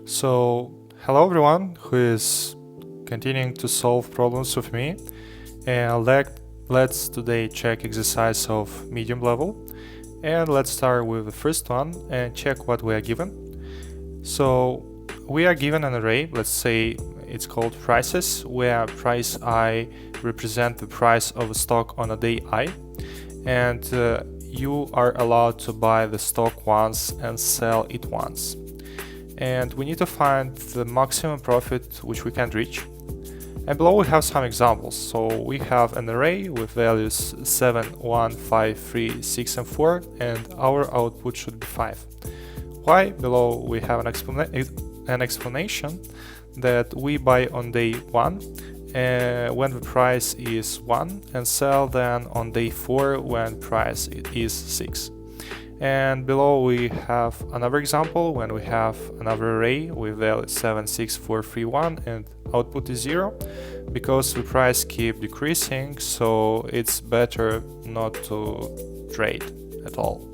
So, hello everyone who is continuing to solve problems with me, and let's today check exercise of medium level, and let's start with the first one and check what we are given. So we are given an array, let's say it's called prices, where price I represent the price of a stock on a day I, and you are allowed to buy the stock once and sell it once. And we need to find the maximum profit which we can reach. And below we have some examples. So we have an array with values 7, 1, 5, 3, 6 and 4, and our output should be 5. Why? Below we have an explanation that we buy on day 1 when the price is 1 and sell then on day 4 when price is 6. And below we have another example when we have another array with value 7, 6, 4, 3, 1 and output is 0 because the price keeps decreasing, so it's better not to trade at all.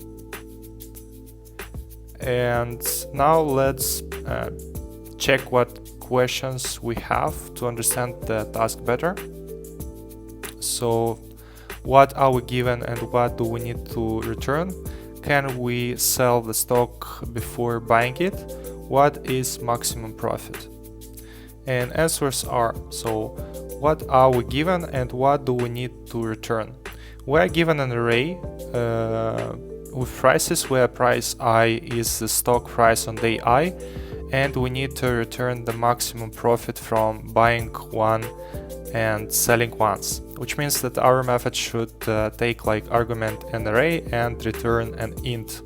And now let's check what questions we have to understand the task better. So what are we given and what do we need to return? Can we sell the stock before buying it? What is maximum profit? And answers are, so what are we given and what do we need to return? We are given an array with prices where price I is the stock price on day I, and we need to return the maximum profit from buying one and selling once, which means that our method should take like argument an array and return an int.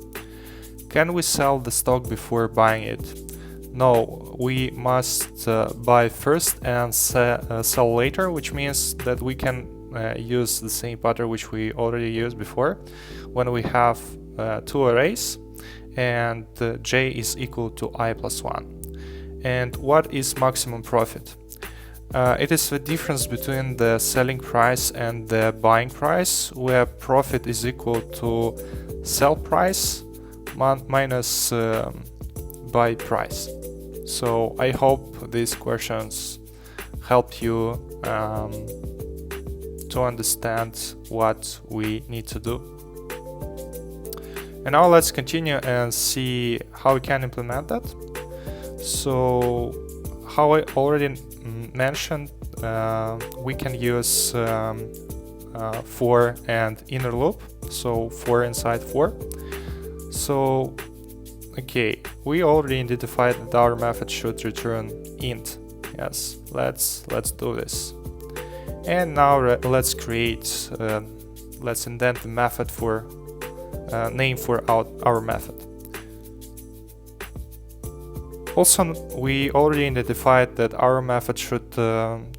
Can we sell the stock before buying it? No, we must buy first and sell later, which means that we can use the same pattern which we already used before when we have two arrays and j is equal to I plus 1. And what is maximum profit? It is the difference between the selling price and the buying price, where profit is equal to sell price minus buy price. So I hope these questions helped you to understand what we need to do. And now let's continue and see how we can implement that. So how I already mentioned, we can use for and inner loop, so for inside for. So okay, we already identified that our method should return int. Yes, let's do this. And now let's create, let's indent the method for name for our method. Also, we already identified that our method should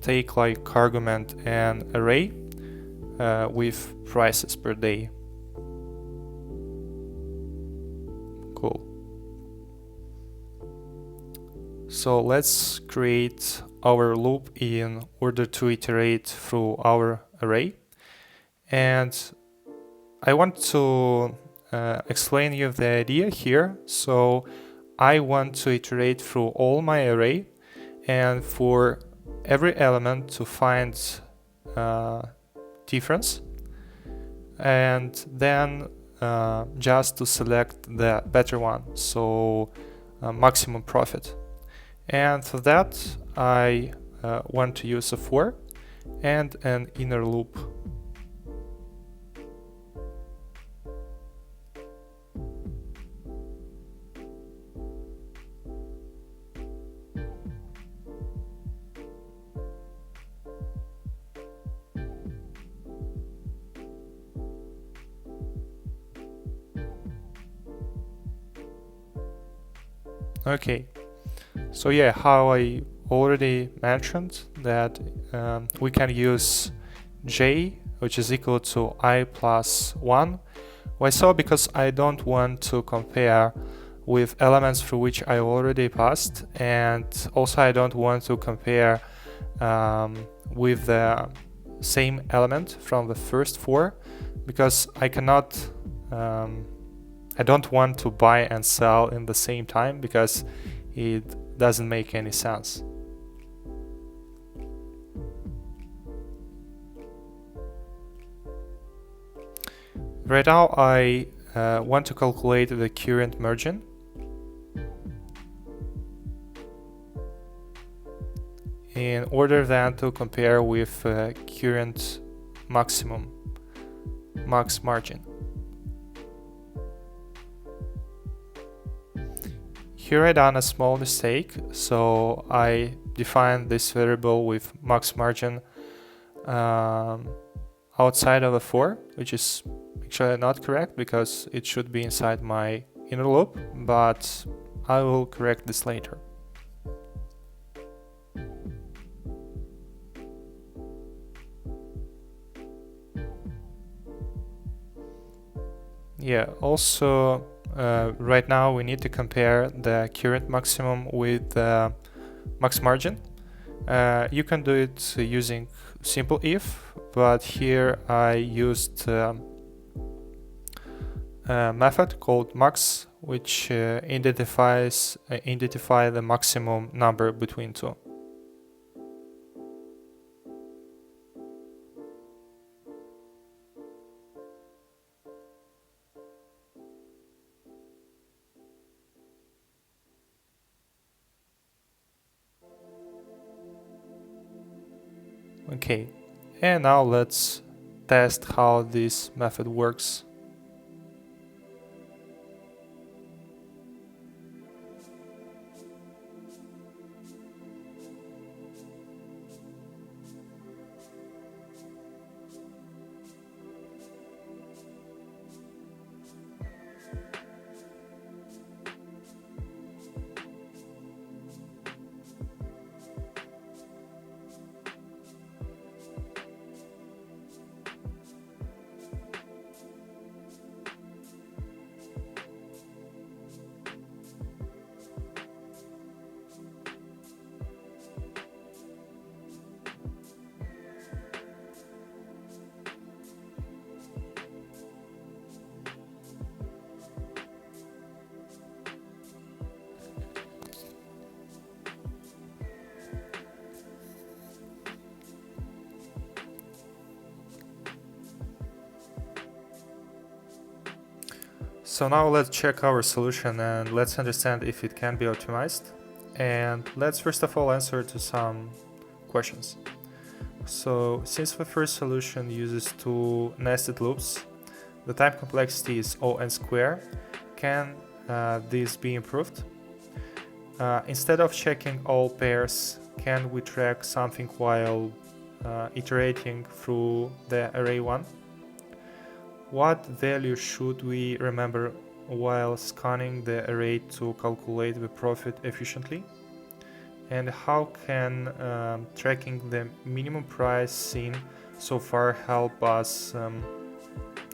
take like argument an array with prices per day. Cool. So let's create our loop in order to iterate through our array. And I want to explain you the idea here. So I want to iterate through all my array and for every element to find difference and then just to select the better one, so maximum profit. And for that I want to use a for and an inner loop. Okay, so yeah, how I already mentioned that we can use j, which is equal to I plus 1. Why so? Because I don't want to compare with elements through which I already passed, and also I don't want to compare with the same element from the first for, because I cannot I don't want to buy and sell in the same time, because it doesn't make any sense. Right now I want to calculate the current margin. In order then to compare with current max margin. Here I done a small mistake, so I defined this variable with max margin outside of a for, which is actually not correct because it should be inside my inner loop, but I will correct this later. Yeah, also right now we need to compare the current maximum with the max margin. You can do it using simple if, but here I used a method called max, which identify the maximum number between two. Okay, and now let's test how this method works. So now let's check our solution and let's understand if it can be optimized. And let's first of all answer to some questions. So since the first solution uses two nested loops, the time complexity is O(n square), can this be improved? Instead of checking all pairs, can we track something while iterating through the array 1? What value should we remember while scanning the array to calculate the profit efficiently? And how can tracking the minimum price seen so far help us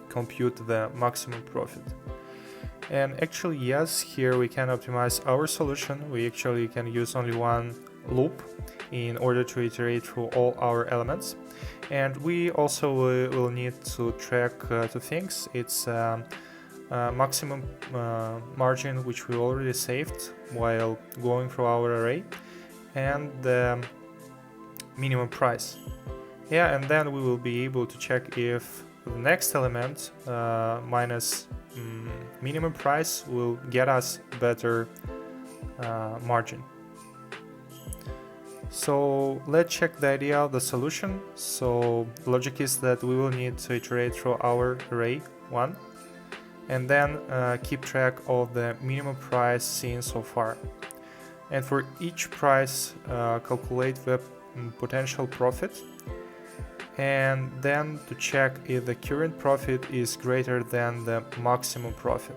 compute the maximum profit? And actually, yes, here we can optimize our solution. We actually can use only one loop in order to iterate through all our elements. And we also will need to track two things. It's maximum margin, which we already saved while going through our array, and the minimum price. Yeah, and then we will be able to check if the next element minus minimum price will get us better margin. So let's check the idea of the solution. So logic is that we will need to iterate through our array 1 and then keep track of the minimum price seen so far. And for each price, calculate the potential profit, and then to check if the current profit is greater than the maximum profit.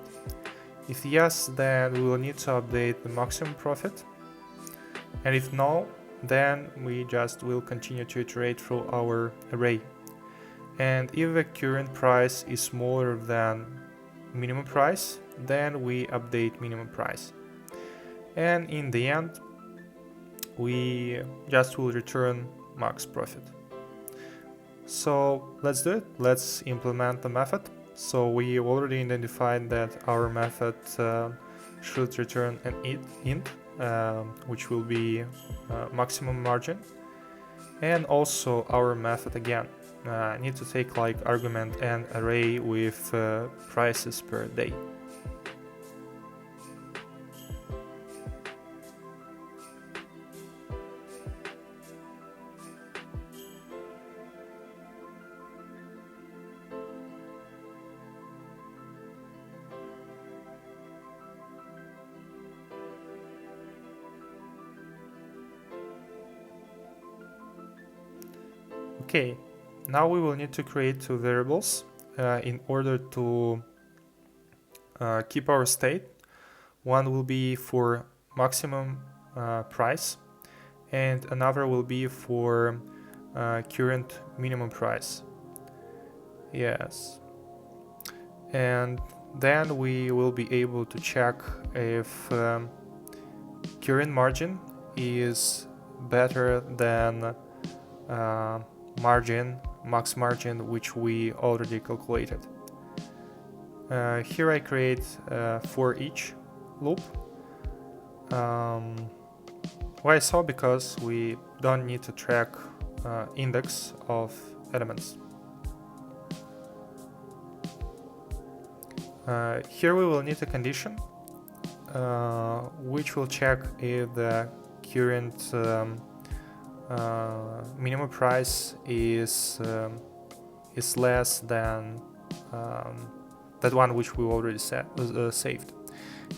If yes, then we will need to update the maximum profit, and if no, then we just will continue to iterate through our array. And if the current price is smaller than minimum price, then we update minimum price. And in the end, we just will return max profit. So let's do it. Let's implement the method. So we already identified that our method should return an int, which will be maximum margin, and also our method again. Need to take like argument an array with prices per day. Okay, now we will need to create two variables in order to keep our state. One will be for maximum price, and another will be for current minimum price. Yes. And then we will be able to check if current margin is better than max margin, which we already calculated. Here I create for each loop. Why so? Because we don't need to track index of elements. Here we will need a condition which will check if the current minimum price is less than that one which we already saved.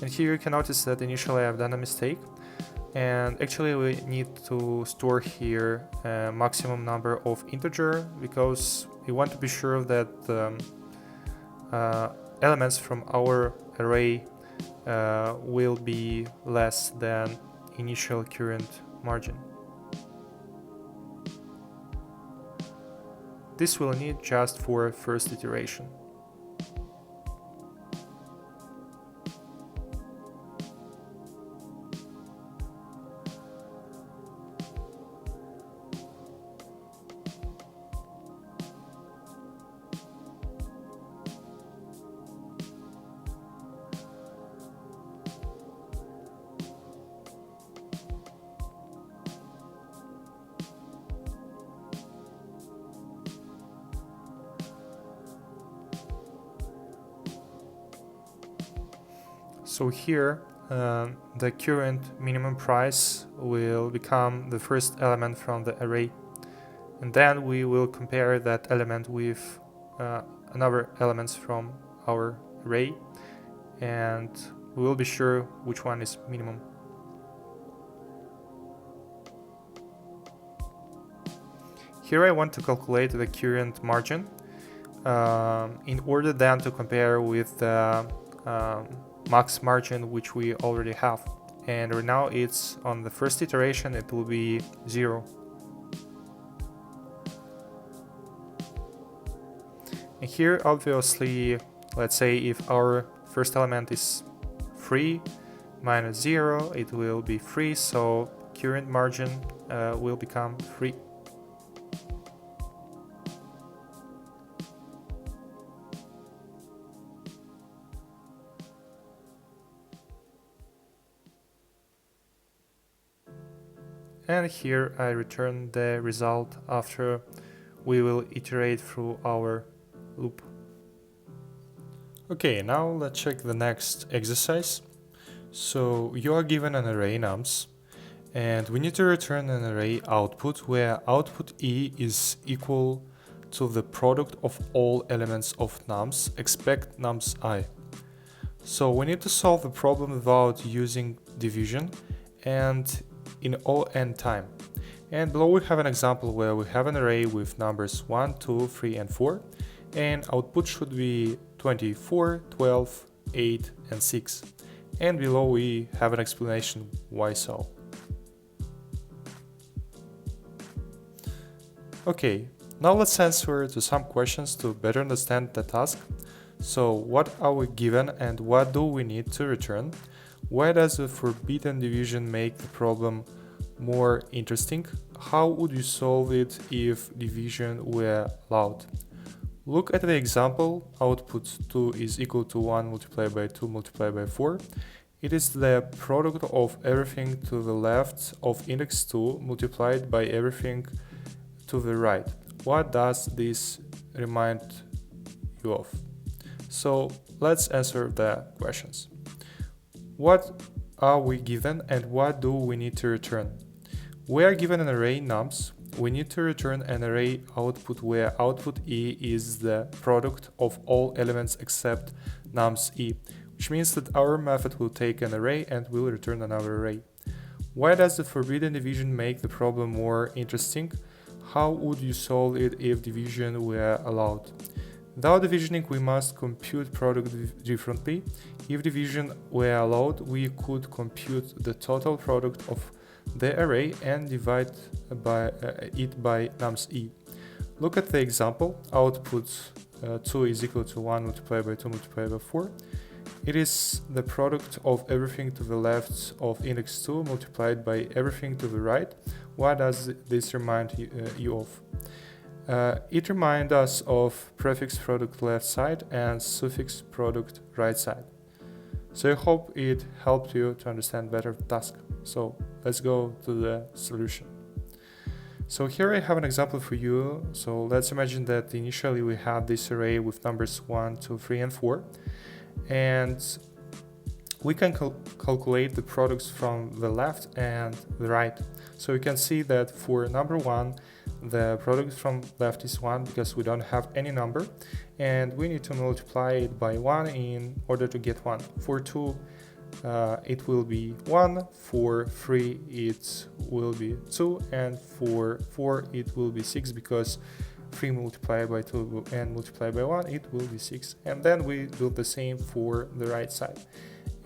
And here you can notice that initially I've done a mistake, and actually we need to store here a maximum number of integer, because we want to be sure that elements from our array will be less than initial current margin. This we'll need just for first iteration. So here the current minimum price will become the first element from the array, and then we will compare that element with another elements from our array, and we will be sure which one is minimum. Here I want to calculate the current margin in order then to compare with the max margin which we already have, and right now it's on the first iteration it will be 0. And here obviously, let's say if our first element is 3 minus 0, it will be 3, so current margin will become 3. And here I return the result after we will iterate through our loop. Okay, now let's check the next exercise. So you are given an array nums, and we need to return an array output where output E is equal to the product of all elements of nums except nums I. So we need to solve the problem without using division and in O(n) time. And below we have an example where we have an array with numbers 1, 2, 3 and 4, and output should be 24, 12, 8 and 6. And below we have an explanation why so. Okay, now let's answer to some questions to better understand the task. So what are we given and what do we need to return? Why does the forbidden division make the problem more interesting? How would you solve it if division were allowed? Look at the example, output 2 is equal to 1 multiplied by 2 multiplied by 4. It is the product of everything to the left of index 2 multiplied by everything to the right. What does this remind you of? So let's answer the questions. What are we given and what do we need to return? We are given an array nums. We need to return an array output where output E is the product of all elements except nums E, which means that our method will take an array and will return another array. Why does the forbidden division make the problem more interesting? How would you solve it if division were allowed? Without divisioning, we must compute product differently. If division were allowed, we could compute the total product of the array and divide it by nums E. Look at the example. Output 2 is equal to 1 multiplied by 2 multiplied by 4. It is the product of everything to the left of index 2 multiplied by everything to the right. What does this remind you of? It reminds us of prefix product left side and suffix product right side. So I hope it helped you to understand better the task. So let's go to the solution. So here I have an example for you. So let's imagine that initially we have this array with numbers 1, 2, 3, and 4. And we can calculate the products from the left and the right. So you can see that for number 1, the product from left is 1 because we don't have any number, and we need to multiply it by 1 in order to get 1. For 2, it will be 1, for 3 it will be 2, and for 4 it will be 6 because 3 multiplied by 2 and multiplied by 1, it will be 6. And then we do the same for the right side.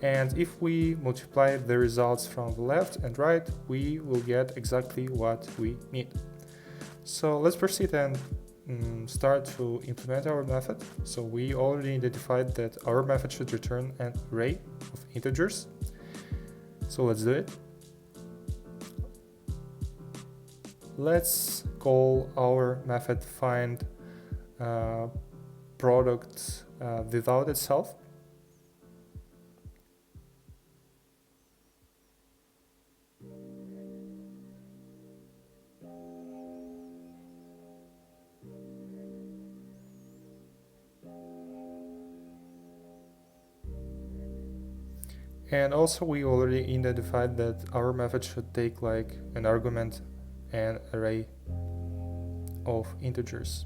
And if we multiply the results from the left and right, we will get exactly what we need. So let's proceed and start to implement our method. So we already identified that our method should return an array of integers. So let's do it. Let's call our method find product without itself. And also we already identified that our method should take like an argument and array of integers.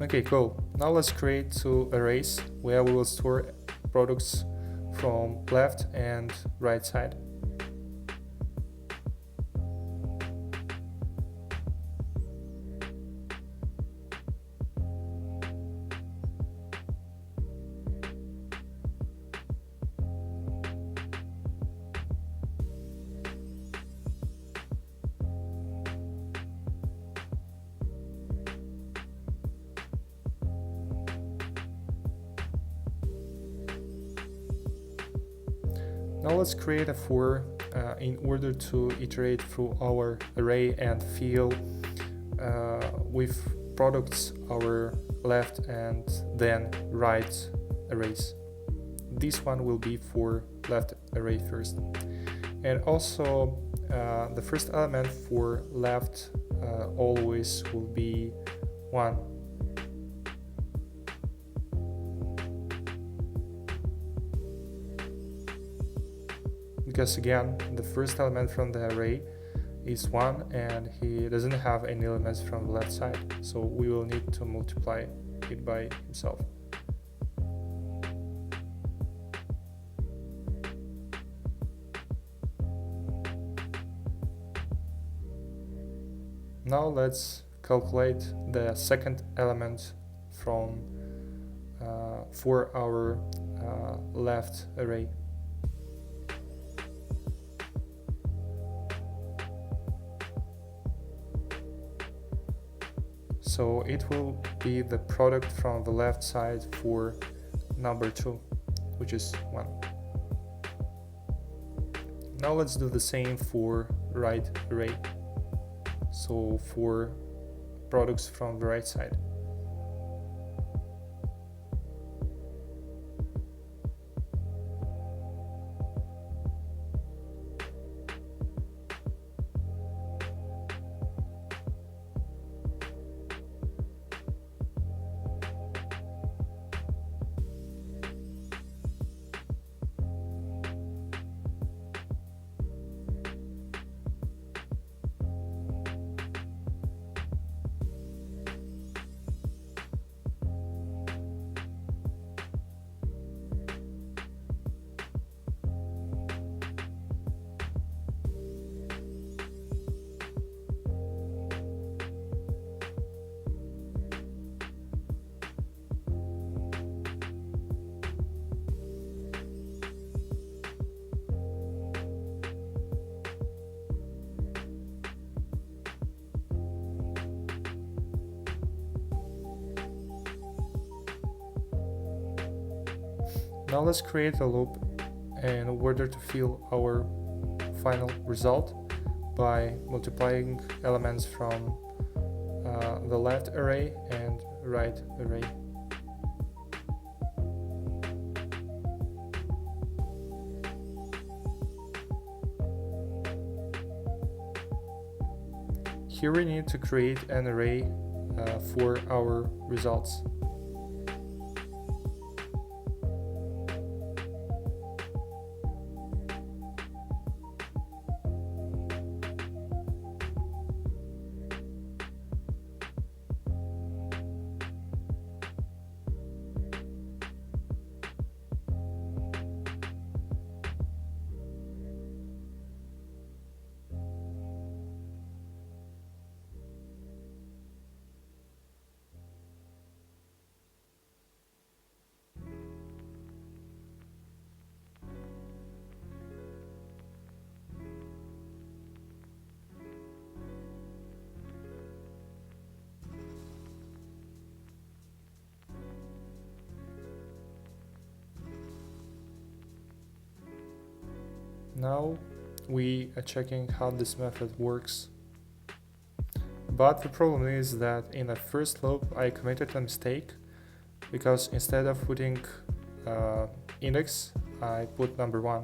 Okay, cool. Now let's create two arrays where we will store products from left and right side. Now let's create a for in order to iterate through our array and fill with products our left and then right arrays. This one will be for left array first. And also the first element for left always will be 1. Because again, the first element from the array is 1 and he doesn't have any elements from the left side, so we will need to multiply it by himself. Now let's calculate the second element from for our left array. So it will be the product from the left side for number 2, which is 1. Now let's do the same for right array. So for products from the right side. Now let's create a loop in order to fill our final result by multiplying elements from the left array and right array. Here we need to create an array for our results. Now we are checking how this method works. But the problem is that in the first loop I committed a mistake, because instead of putting index, I put number 1.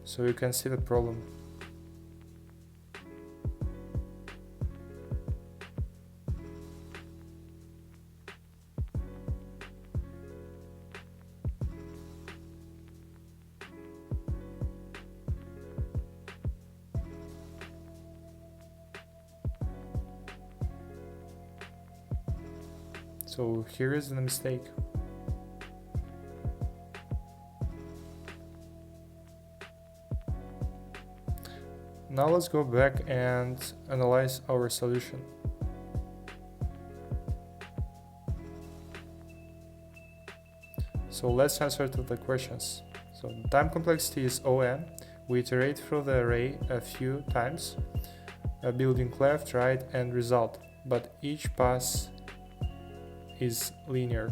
So you can see the problem. So here is the mistake. Now let's go back and analyze our solution. So let's answer to the questions. So time complexity is O(n). We iterate through the array a few times, building left, right, and result, but each pass is linear.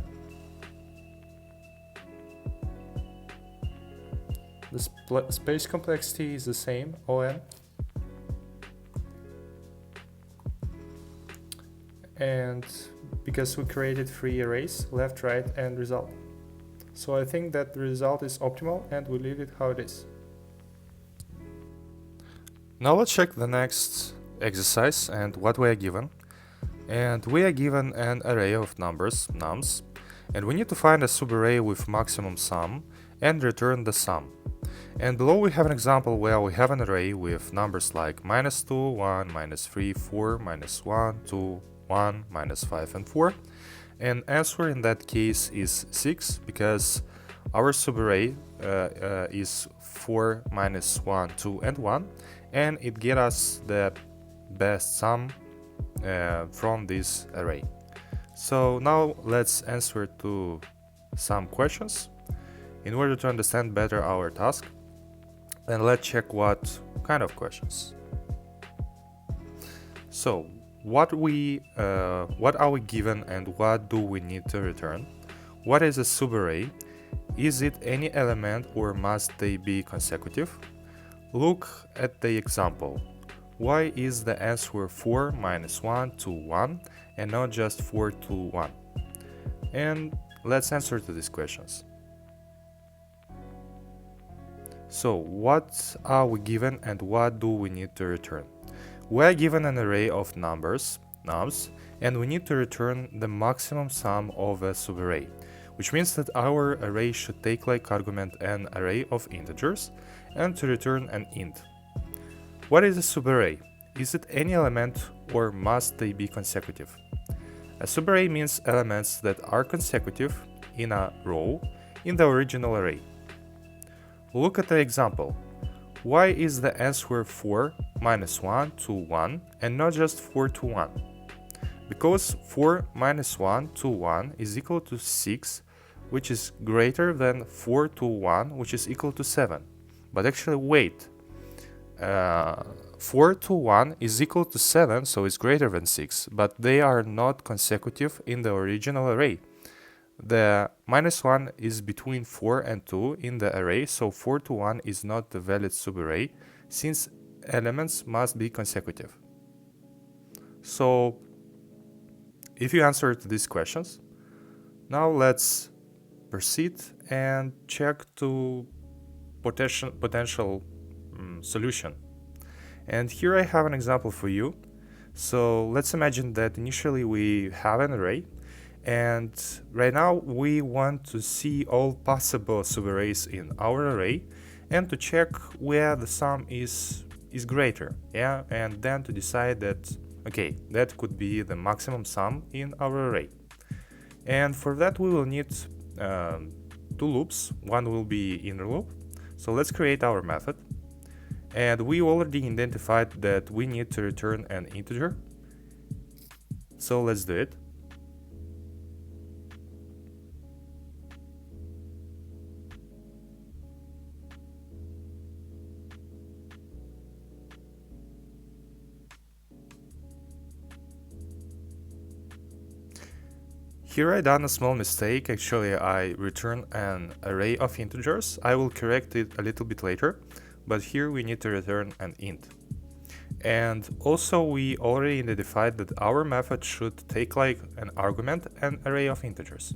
The space complexity is the same, O(n). And because we created 3 arrays, left, right, and result. So I think that the result is optimal and we leave it how it is. Now let's check the next exercise and what we are given. And we are given an array of numbers, nums, and we need to find a subarray with maximum sum and return the sum. And below we have an example where we have an array with numbers like -2, 1, -3, 4, -1, 2, 1, -5, and 4. And answer in that case is 6, because our subarray is 4, -1, 2, and 1, and it gets us the best sum from this array. So now let's answer to some questions in order to understand better our task, and let's check what kind of questions. So what are we given and what do we need to return? What is a subarray? Is it any element or must they be consecutive? Look at the example. Why is the answer 4 minus 1 to 1 and not just 4 to 1? And let's answer to these questions. So what are we given and what do we need to return? We are given an array of numbers, nums, and we need to return the maximum sum of a subarray, which means that our array should take like argument an array of integers and to return an int. What is a subarray? Is it any element or must they be consecutive? A subarray means elements that are consecutive in a row in the original array. Look at the example. Why is the answer 4 minus 1 to 1 and not just 4 to 1? Because 4 minus 1 to 1 is equal to 6, which is greater than 4 to 1, which is equal to 7. But actually, wait. 4 to 1 is equal to 7, so it's greater than 6, but they are not consecutive in the original array. The minus 1 is between 4 and 2 in the array, so 4 to 1 is not the valid subarray, since elements must be consecutive. So, if you answered these questions, now let's proceed and check to potential solution. And here I have an example for you. So let's imagine that initially we have an array, and right now we want to see all possible subarrays in our array and to check where the sum is greater, yeah, and then to decide that, okay, that could be the maximum sum in our array. And for that we will need two loops. One will be inner loop. So let's create our method. And we already identified that we need to return an integer. So let's do it. Here I done a small mistake. Actually, I return an array of integers. I will correct it a little bit later, but here we need to return an int. And also we already identified that our method should take like an argument an array of integers.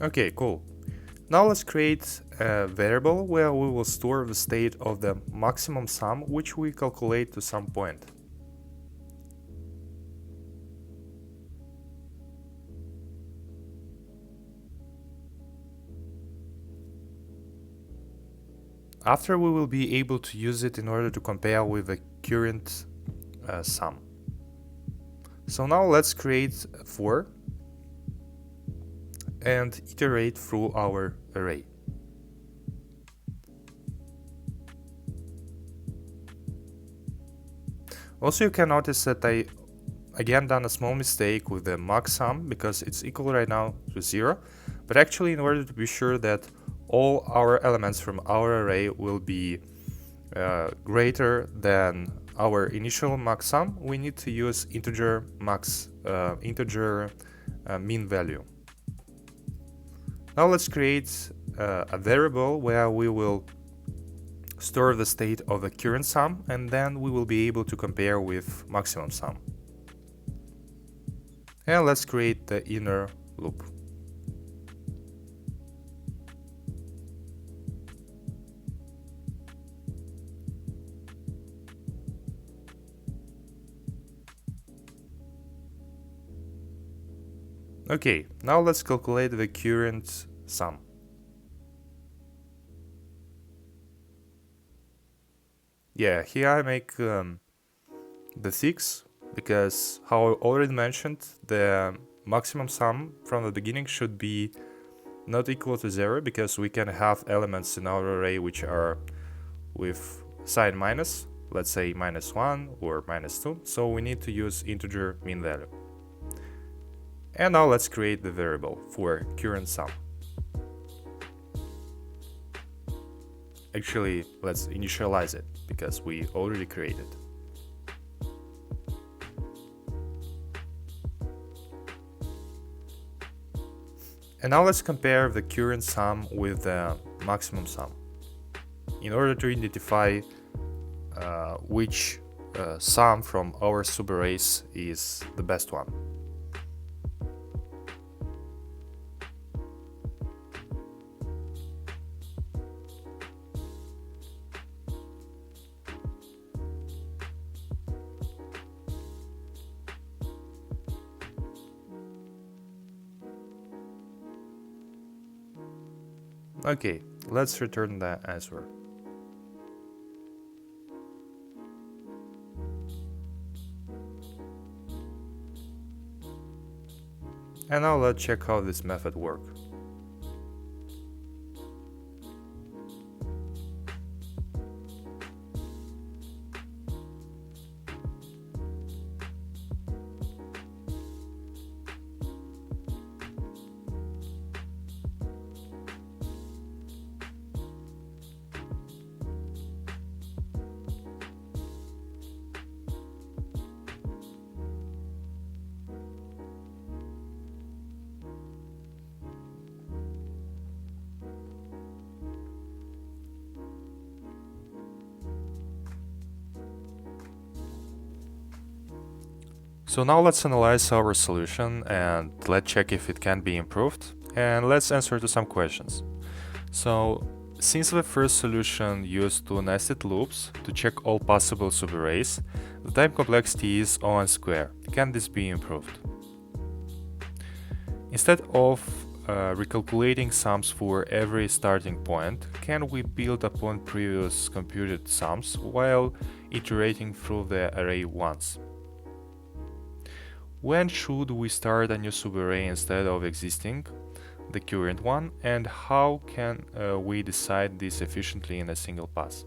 Okay, cool. Now let's create a variable where we will store the state of the maximum sum, which we calculate to some point. After we will be able to use it in order to compare with the current sum. So now let's create a for and iterate through our array. Also, you can notice that I again done a small mistake with the max sum because it's equal right now to 0, but actually in order to be sure that all our elements from our array will be greater than our initial max sum, we need to use integer mean value. Now let's create a variable where we will store the state of the current sum, and then we will be able to compare with maximum sum. And let's create the inner loop. Okay, now let's calculate the current sum. Yeah, here I make the 6 because, how I already mentioned, the maximum sum from the beginning should be not equal to 0 because we can have elements in our array which are with sign minus, let's say -1 or -2, so we need to use integer mean value. And now let's create the variable for current sum. Actually, let's initialize it because we already created. And now let's compare the current sum with the maximum sum in order to identify which sum from our subarrays is the best one. Okay, let's return the answer. And now let's check how this method works. So now let's analyze our solution and let's check if it can be improved, and let's answer to some questions. So since the first solution used two nested loops to check all possible subarrays, the time complexity is O(n)(. Can this be improved? Instead of recalculating sums for every starting point, can we build upon previous computed sums while iterating through the array once? When should we start a new subarray instead of the current one, and how can we decide this efficiently in a single pass?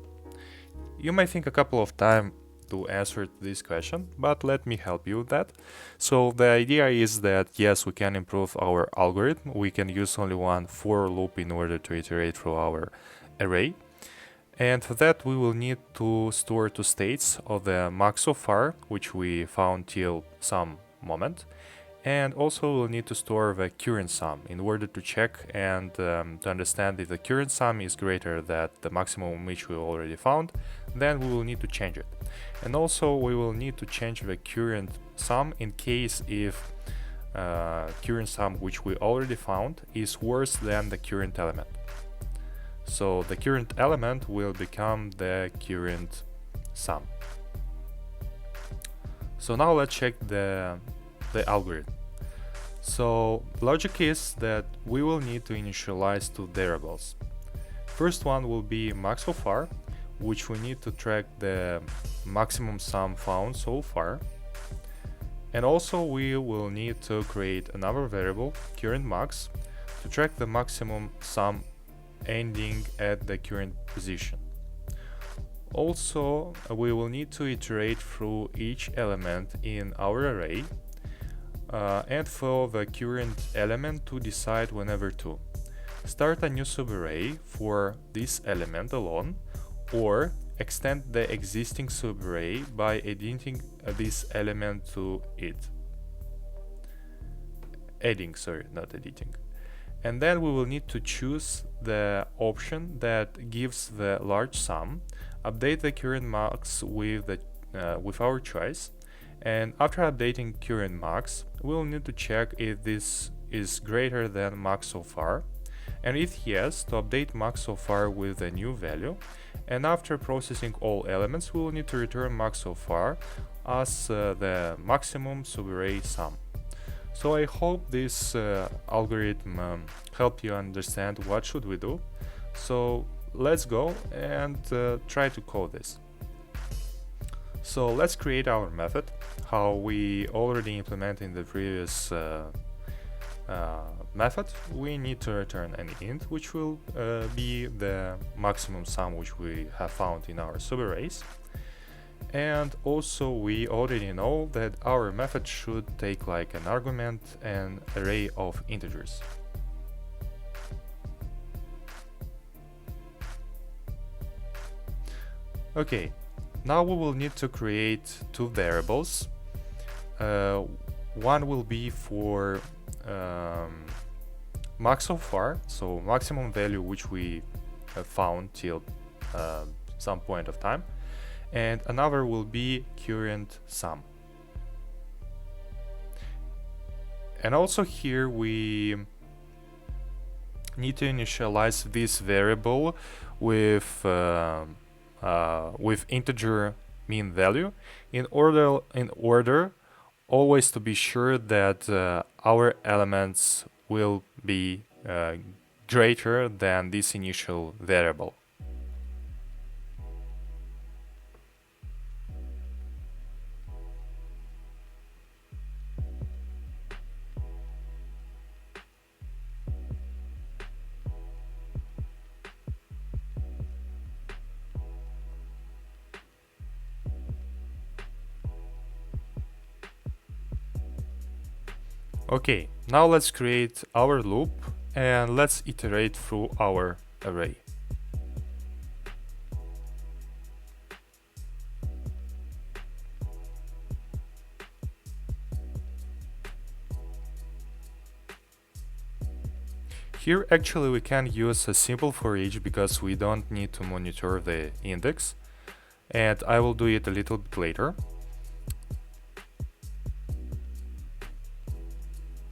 You might think a couple of times to answer this question, but let me help you with that. So the idea is that yes, we can improve our algorithm. We can use only one for loop in order to iterate through our array. And for that we will need to store two states of the max so far, which we found till some moment, and also we'll need to store the current sum in order to check and to understand if the current sum is greater than the maximum which we already found, then we will need to change it. And also we will need to change the current sum in case if current sum which we already found is worse than the current element. So the current element will become the current sum. So now let's check the algorithm. So logic is that we will need to initialize two variables. First one will be max so far, which we need to track the maximum sum found so far. And also we will need to create another variable, current max, to track the maximum sum ending at the current position. Also, we will need to iterate through each element in our array and for the current element to decide whenever to start a new subarray for this element alone, or extend the existing subarray by adding this element to it. Not editing. And then we will need to choose the option that gives the large sum, update the current max with our choice, and after updating current max, we'll need to check if this is greater than max so far, and if yes, to update max so far with a new value, and after processing all elements, we will need to return max so far as the maximum subarray sum. So I hope this algorithm helped you understand what should we do. So let's go and try to code this. So let's create our method, how we already implemented in the previous method. We need to return an int, which will be the maximum sum which we have found in our subarrays. And also we already know that our method should take like an argument an array of integers. Okay, now we will need to create two variables. One will be for max so far, so maximum value which we have found till some point of time, and another will be current sum. And also here we need to initialize this variable with integer mean value in order always to be sure that our elements will be greater than this initial variable. Okay, now let's create our loop and let's iterate through our array. Here actually we can use a simple for each because we don't need to monitor the index, and I will do it a little bit later.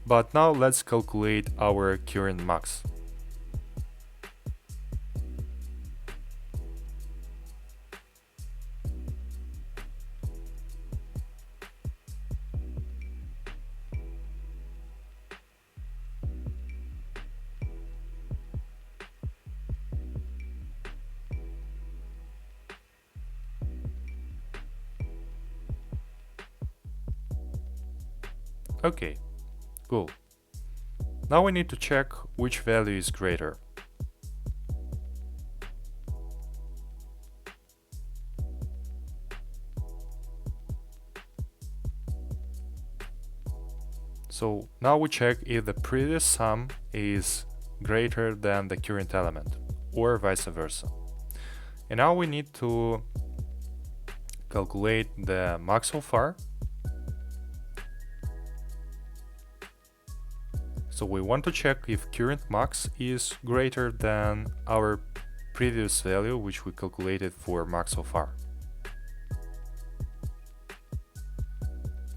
But now let's calculate our current max. Okay, cool. Now we need to check which value is greater. So now we check if the previous sum is greater than the current element, or vice versa. And now we need to calculate the max so far. So we want to check if current max is greater than our previous value, which we calculated for max so far.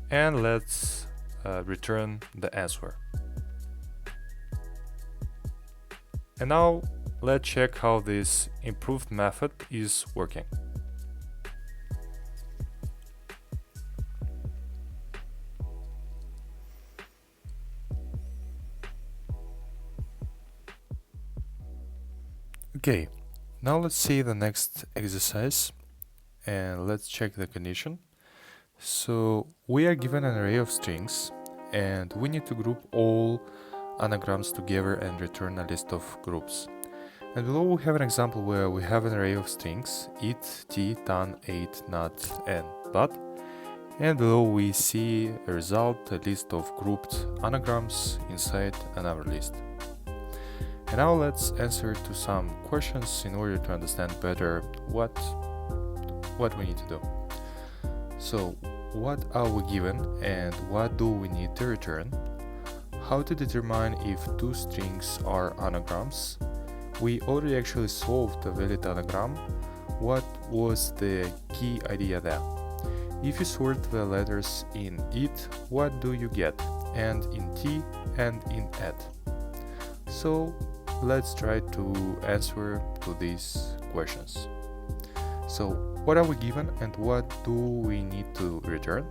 And let's return the answer. And now let's check how this improved method is working. Okay, now let's see the next exercise and let's check the condition. So we are given an array of strings and we need to group all anagrams together and return a list of groups. And below we have an example where we have an array of strings it, t, tan, 8, not, and but. And below we see a result, a list of grouped anagrams inside another list. And now let's answer to some questions in order to understand better what we need to do. So, what are we given and what do we need to return? How to determine if two strings are anagrams? We already actually solved a valid anagram. What was the key idea there? If you sort the letters in it, what do you get? And in t and in at. So let's try to answer to these questions. So what are we given and what do we need to return?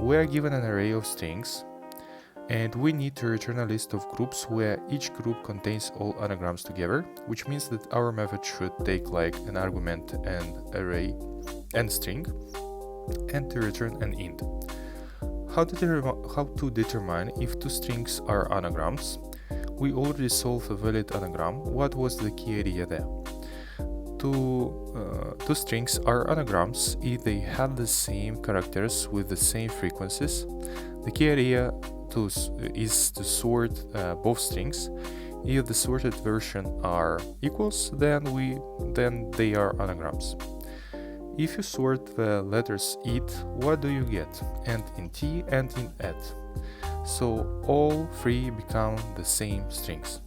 We are given an array of strings and we need to return a list of groups where each group contains all anagrams together, which means that our method should take like an argument and array and string and to return an int. How to determine if two strings are anagrams? We already solved a valid anagram. What was the key idea there? Two strings are anagrams if they have the same characters with the same frequencies. The key idea is to sort both strings. If the sorted version are equals, then they are anagrams. If you sort the letters it, what do you get? End in t and in at. So all three become the same strings.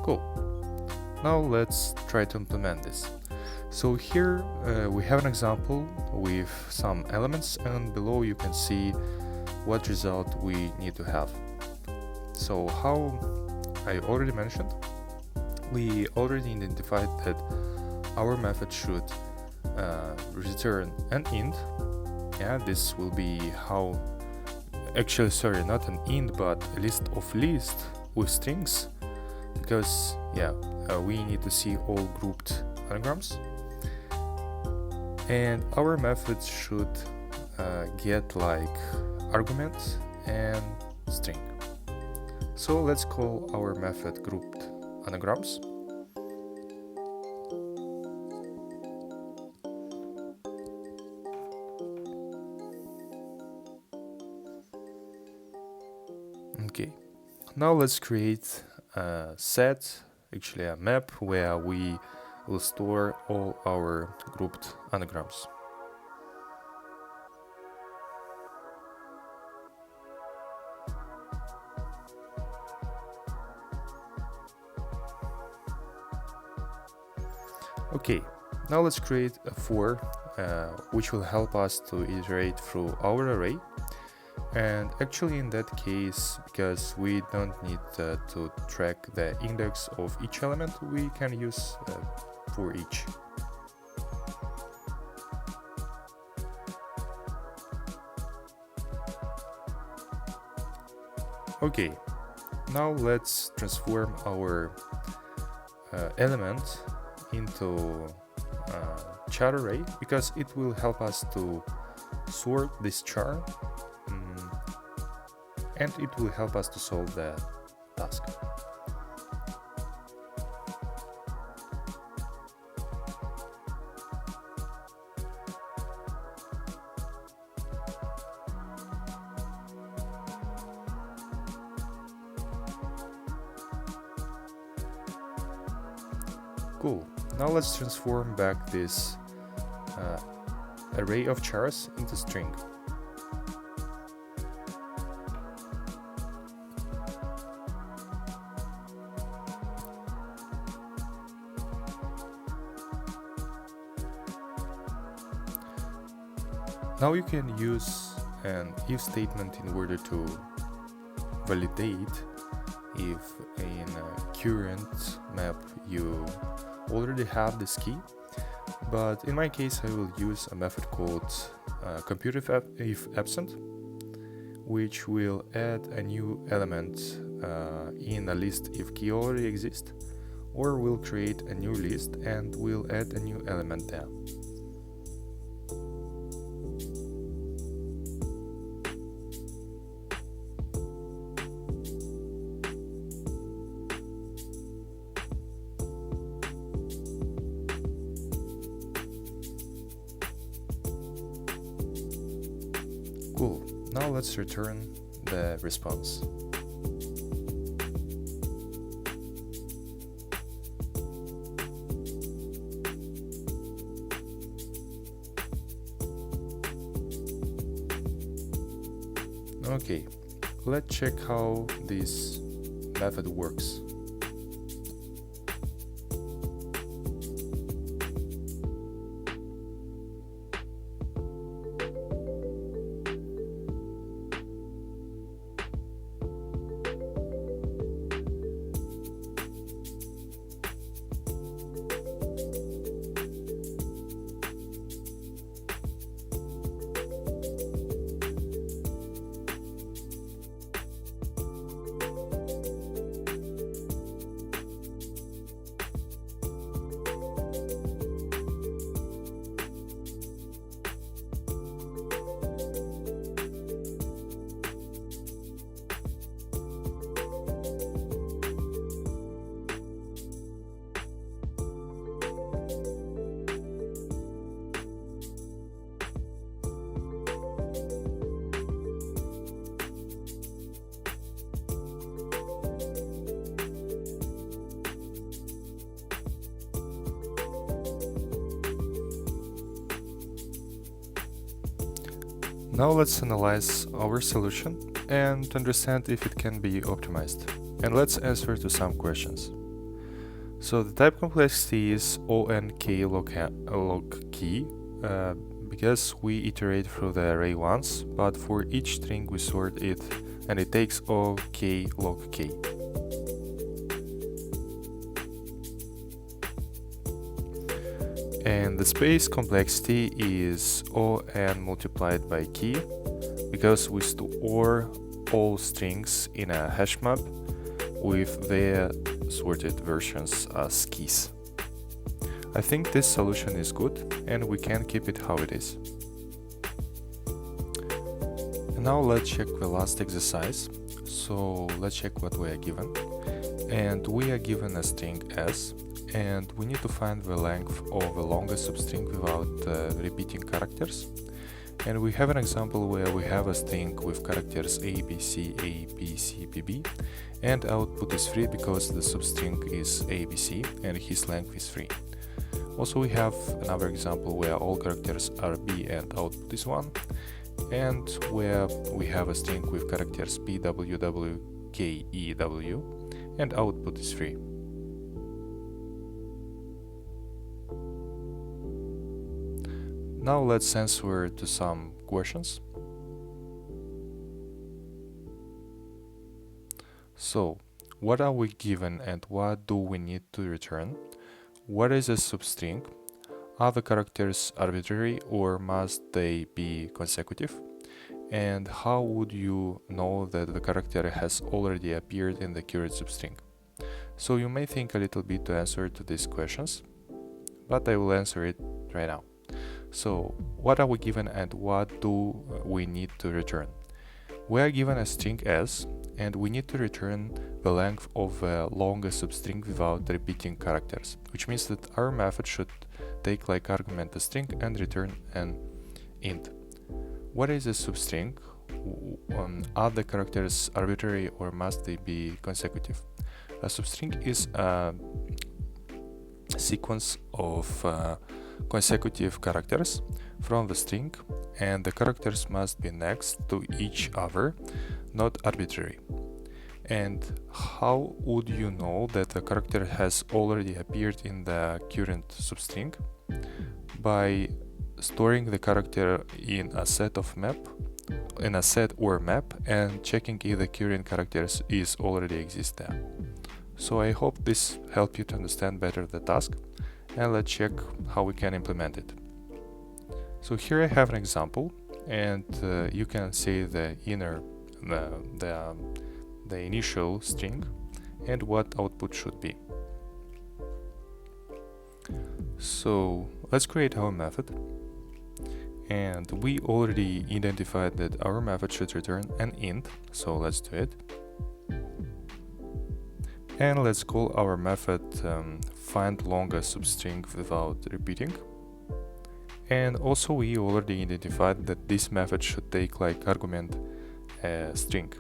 Cool. Now let's try to implement this. So here we have an example with some elements, and below you can see what result we need to have. So how I already mentioned, we already identified that our method should return an int. Yeah, this will be how, actually sorry, not an int but a list of lists with strings, because yeah, we need to see all grouped anagrams, and our method should get like argument and string. So let's call our method grouped anagrams. Okay, now let's create a set, actually a map, where we will store all our grouped anagrams. Okay, now let's create a for which will help us to iterate through our array. And actually in that case, because we don't need to track the index of each element, we can use for each. Okay, now let's transform our element into char array, because it will help us to sort this char, and it will help us to solve the task. Cool. Now let's transform back this array of chars into string. Now you can use an if statement in order to validate if in a current map you already have this key, but in my case I will use a method called compute if absent, which will add a new element in a list if key already exists, or will create a new list and will add a new element there. Cool, now let's return the response. Okay, let's check how this method works. Now let's analyze our solution and understand if it can be optimized. And let's answer to some questions. So the type complexity is onk log key because we iterate through the array once, but for each string we sort it and it takes ok log k. And the space complexity is on multiplied by key because we store all strings in a HashMap with their sorted versions as keys. I think this solution is good and we can keep it how it is. And now let's check the last exercise. So let's check what we are given. And we are given a string s, and we need to find the length of the longest substring without repeating characters. And we have an example where we have a string with characters A, B, C, A, B, C, B, B, and output is 3 because the substring is A, B, C and his length is 3. Also we have another example where all characters are B and output is 1, and where we have a string with characters P, W, W, K, E, W, and output is 3. Now let's answer to some questions. So, what are we given and what do we need to return? What is a substring? Are the characters arbitrary or must they be consecutive? And how would you know that the character has already appeared in the current substring? So you may think a little bit to answer to these questions, but I will answer it right now. So, what are we given and what do we need to return? We are given a string s, and we need to return the length of the longest substring without repeating characters, which means that our method should take like argument a string and return an int. What is a substring? Are the characters arbitrary or must they be consecutive? A substring is a sequence of consecutive characters from the string, and the characters must be next to each other, not arbitrary. And how would you know that the character has already appeared in the current substring? By storing the character in a set or map and checking if the current characters is already exist there. So I hope this helped you to understand better the task, and let's check how we can implement it. So here I have an example, and you can see the initial string and what output should be. So let's create our method, and we already identified that our method should return an int, so let's do it. And let's call our method find longest substring without repeating. And also we already identified that this method should take like argument a string.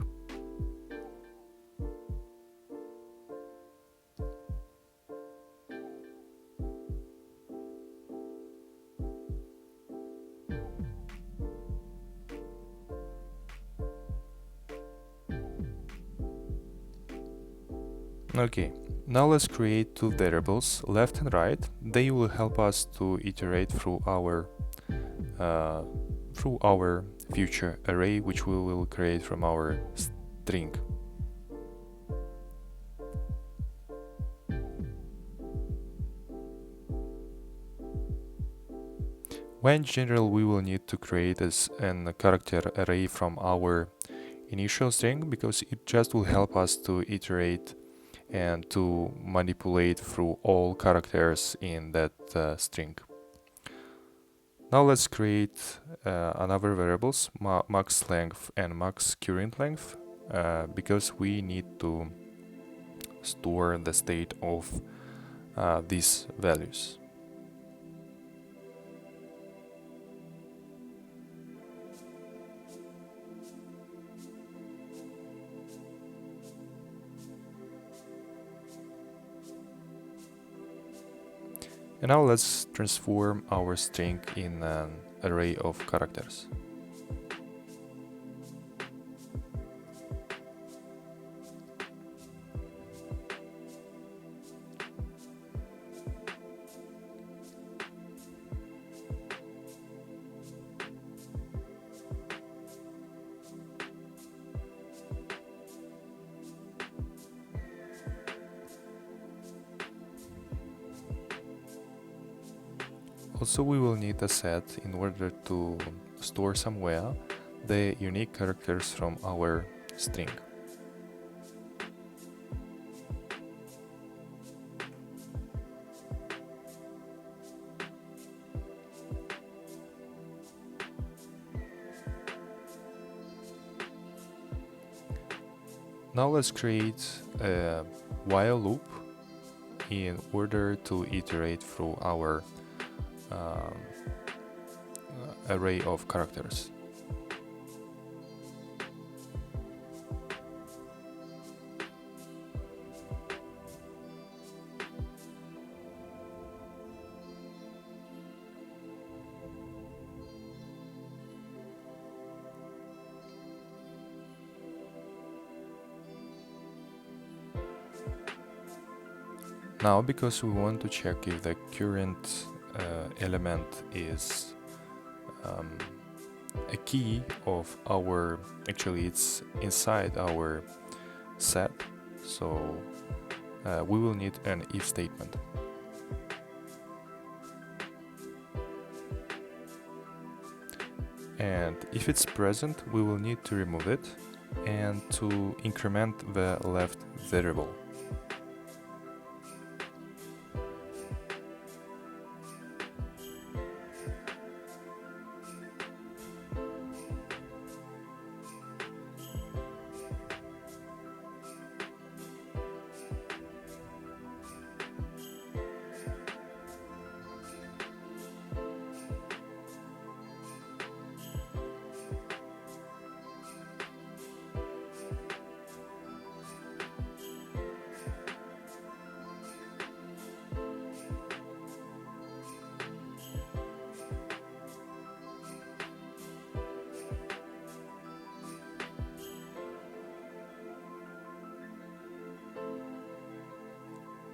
Okay, now let's create two variables, left and right. They will help us to iterate through our future array, which we will create from our string. When in general we will need to create a character array from our initial string, because it just will help us to iterate and to manipulate through all characters in that string. Now let's create another variables, max length and max current length, because we need to store the state of these values. And now let's transform our string in an array of characters. Also, we will need a set in order to store somewhere the unique characters from our string. Now let's create a while loop in order to iterate through our array of characters. Now, because we want to check if the current element is a key of our, actually it's inside our set, so we will need an if statement. And if it's present, we will need to remove it and to increment the left variable.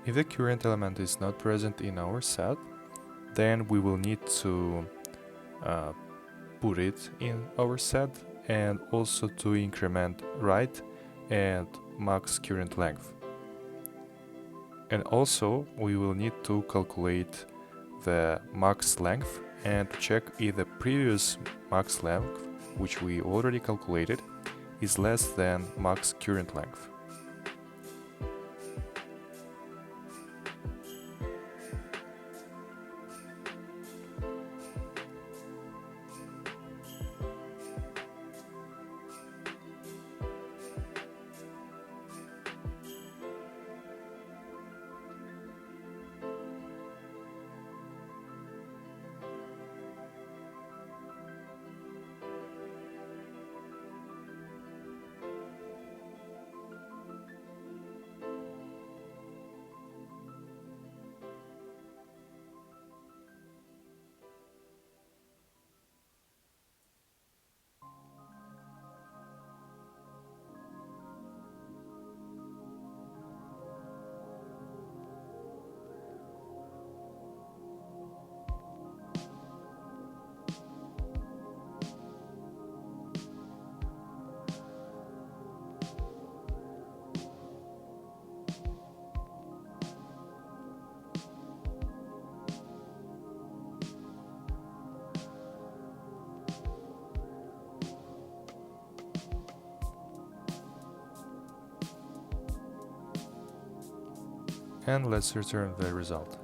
If the current element is not present in our set, then we will need to put it in our set and also to increment right and max current length. And also we will need to calculate the max length and check if the previous max length, which we already calculated, is less than max current length. And let's return the result.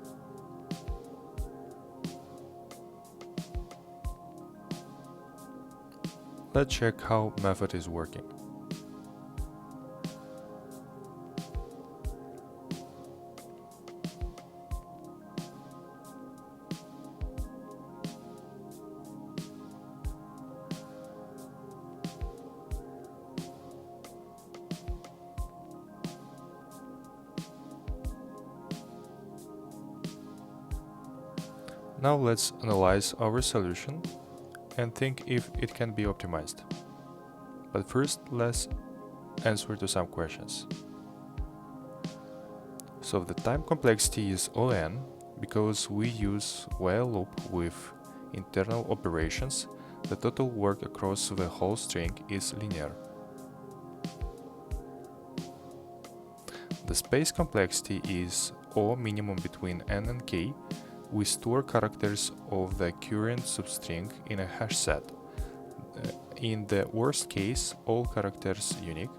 Let's check how method is working. Now let's analyze our solution and think if it can be optimized. But first, let's answer to some questions. So the time complexity is O(n) because we use while loop with internal operations. The total work across the whole string is linear. The space complexity is O minimum between n and k we store characters of the current substring in a hash set. In the worst case, all characters unique.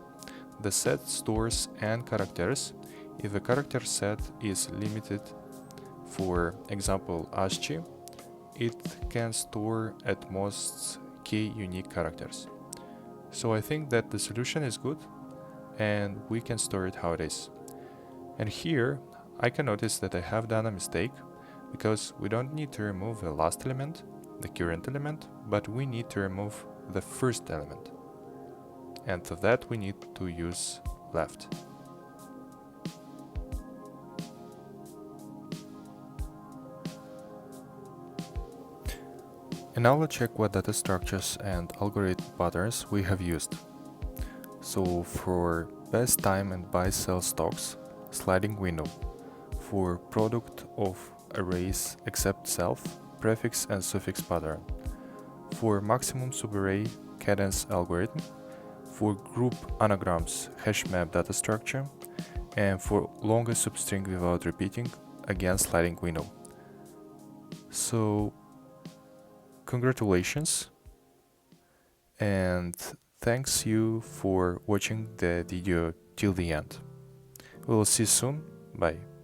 The set stores n characters if the character set is limited. For example, ASCII, it can store at most k unique characters. So I think that the solution is good and we can store it how it is. And here I can notice that I have done a mistake because we don't need to remove the last element, the current element, but we need to remove the first element. And for that we need to use left. And now let's check what data structures and algorithm patterns we have used. So for best time and buy sell stocks, sliding window. For product of arrays except self, prefix and suffix pattern. For maximum subarray cadence algorithm. For group anagrams, HashMap data structure. And for longest substring without repeating, again sliding window. So congratulations and thanks you for watching the video till the end. We will see you soon. Bye.